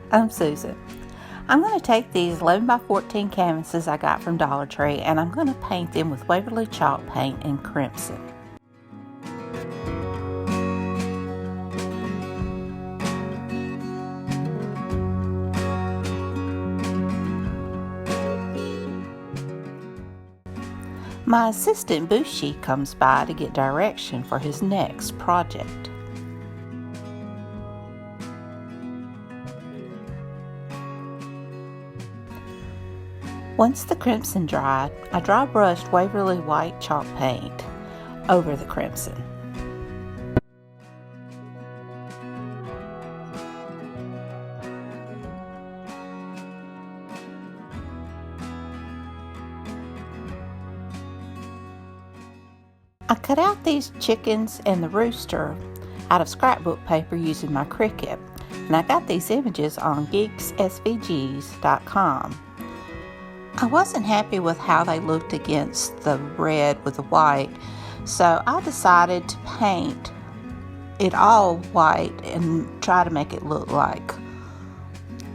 I'm Susan. I'm going to take these 11 by 14 canvases I got from Dollar Tree and I'm going to paint them with Waverly chalk paint in crimson. My assistant Bushi comes by to get direction for his next project. Once the crimson dried, I dry brushed Waverly white chalk paint over the crimson. I cut out these chickens and the rooster out of scrapbook paper using my Cricut, and I got these images on geeksvgs.com. I wasn't happy with how they looked against the red with the white, so I decided to paint it all white and try to make it look like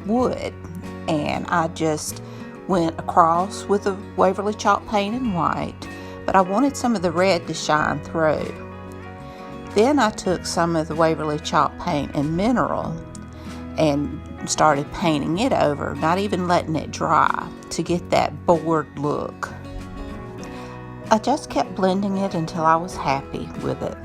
wood. And I just went across with the Waverly chalk paint in white, but I wanted some of the red to shine through. Then I took some of the Waverly chalk paint in mineral and started painting it over, not even letting it dry, to get that board look. I just kept blending it until I was happy with it.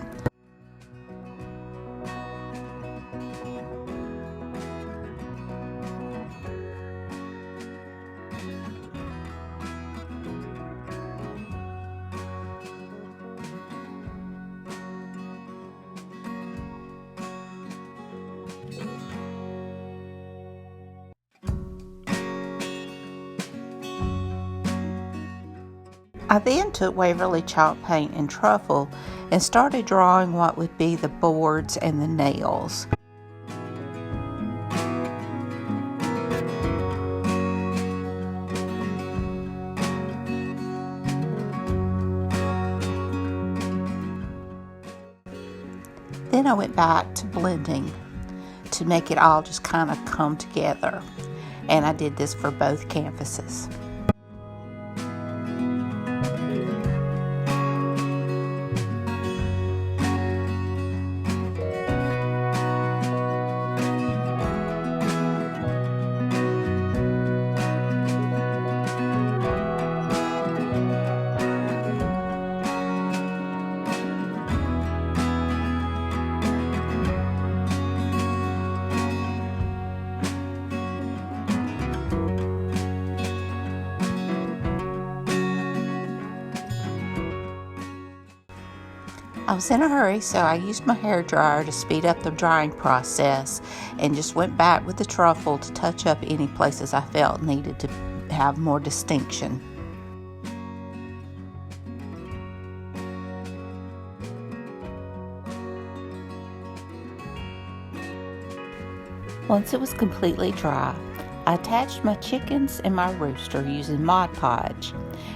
I then took Waverly chalk paint and truffle and started drawing what would be the boards and the nails. Then I went back to blending to make it all just kind of come together, and I did this for both canvases. I was in a hurry, so I used my hair dryer to speed up the drying process and just went back with the truffle to touch up any places I felt needed to have more distinction. Once it was completely dry, I attached my chickens and my rooster using Mod Podge,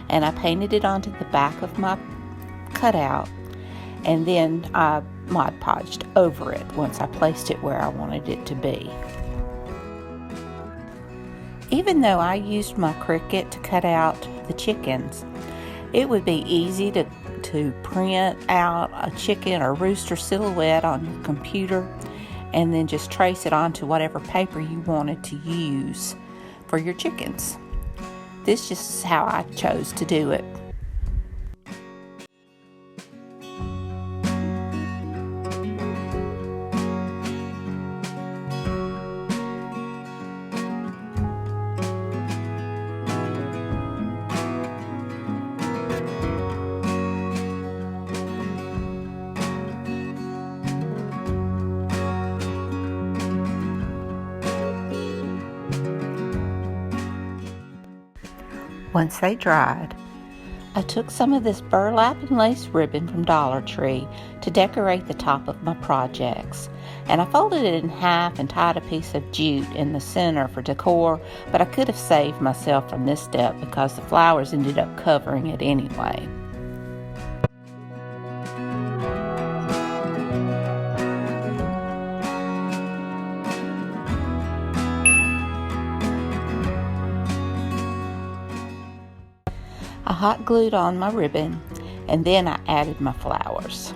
and I painted it onto the back of my cutout, and then I Mod Podged over it once I placed it where I wanted it to be. Even though I used my Cricut to cut out the chickens, it would be easy to print out a chicken or rooster silhouette on your computer and then just trace it onto whatever paper you wanted to use for your chickens. This just is how I chose to do it. Once they dried, I took some of this burlap and lace ribbon from Dollar Tree to decorate the top of my projects, and I folded it in half and tied a piece of jute in the center for decor, but I could have saved myself from this step because the flowers ended up covering it anyway. hot glued on my ribbon, and then I added my flowers.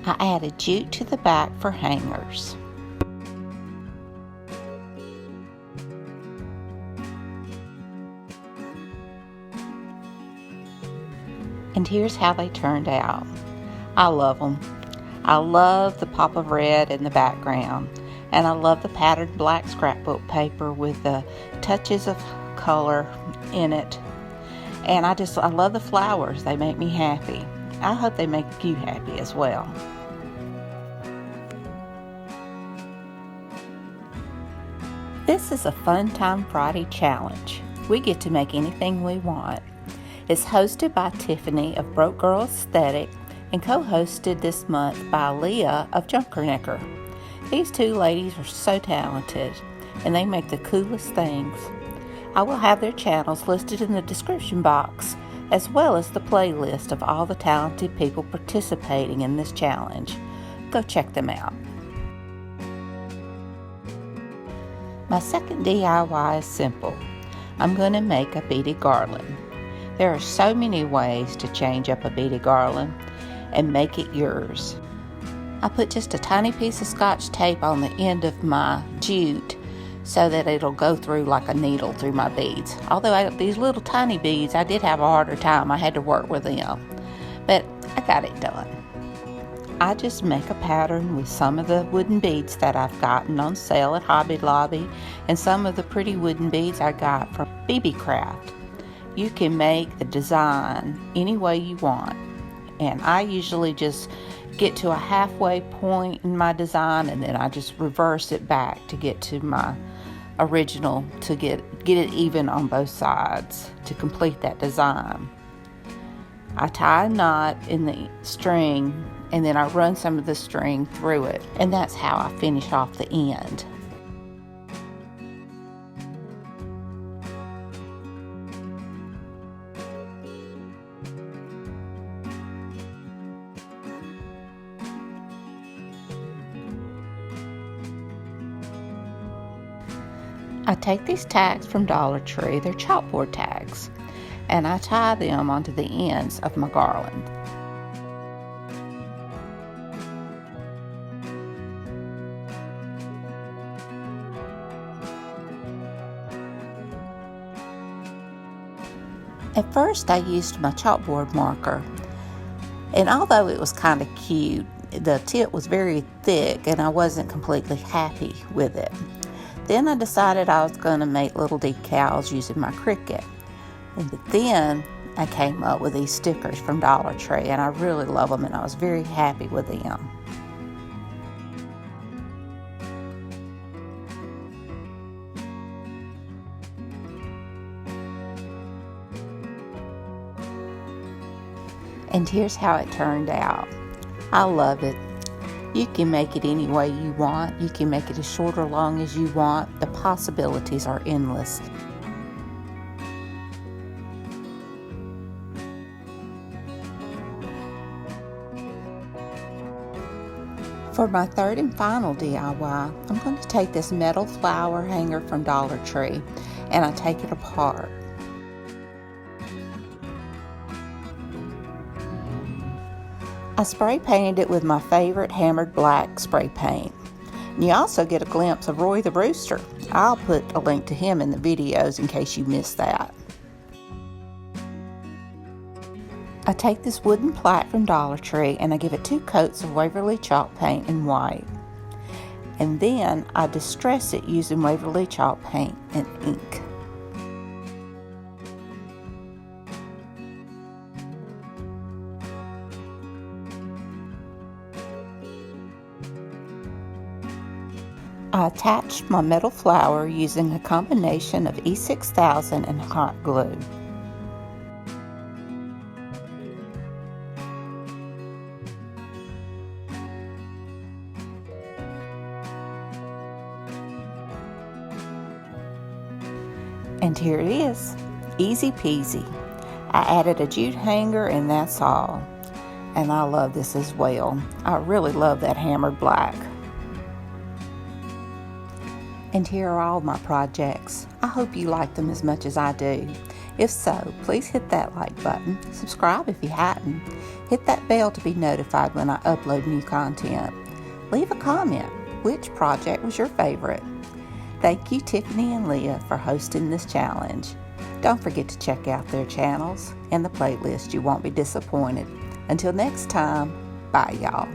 I added jute to the back for hangers. And here's how they turned out. I love them. I love the pop of red in the background, and I love the patterned black scrapbook paper with the touches of color in it. And I love the flowers. They make me happy. I hope they make you happy as well. This is a Funtime Friday challenge. We get to make anything we want. It's hosted by Tiffany of Broke Girl Aesthetic and co-hosted this month by Leah of Junkernecker. These two ladies are so talented and they make the coolest things. I will have their channels listed in the description box, as well as the playlist of all the talented people participating in this challenge. Go check them out. My second DIY is simple. I'm going to make a beaded garland. There are so many ways to change up a beaded garland and make it yours. I put just a tiny piece of Scotch tape on the end of my jute so that it'll go through like a needle through my beads. Although these little tiny beads, I did have a harder time. I had to work with them, but I got it done. I just make a pattern with some of the wooden beads that I've gotten on sale at Hobby Lobby and some of the pretty wooden beads I got from BB Craft. You can make the design any way you want, and I usually just get to a halfway point in my design and then I just reverse it back to get to my original, to get it even on both sides to complete that design. I tie a knot in the string and then I run some of the string through it, and that's how I finish off the end. I take these tags from Dollar Tree, they're chalkboard tags, and I tie them onto the ends of my garland. At first I used my chalkboard marker, and although it was kind of cute, the tip was very thick and I wasn't completely happy with it. Then I decided I was going to make little decals using my Cricut. But then I came up with these stickers from Dollar Tree, and I really love them and I was very happy with them. And here's how it turned out. I love it. You can make it any way you want. You can make it as short or long as you want. The possibilities are endless. For my third and final DIY, I'm going to take this metal flower hanger from Dollar Tree and I take it apart. I spray painted it with my favorite hammered black spray paint. And you also get a glimpse of Roy the Rooster. I'll put a link to him in the videos in case you missed that. I take this wooden plaque from Dollar Tree and I give it 2 coats of Waverly chalk paint in white. And then I distress it using Waverly chalk paint and ink. I attached my metal flower using a combination of E6000 and hot glue. And here it is, easy peasy. I added a jute hanger and that's all. And I love this as well. I really love that hammered black. And here are all my projects. I hope you like them as much as I do. If so, please hit that like button, subscribe if you hadn't, hit that bell to be notified when I upload new content. Leave a comment, which project was your favorite? Thank you Tiffany and Leah for hosting this challenge. Don't forget to check out their channels and the playlist. You won't be disappointed. Until next time, bye y'all.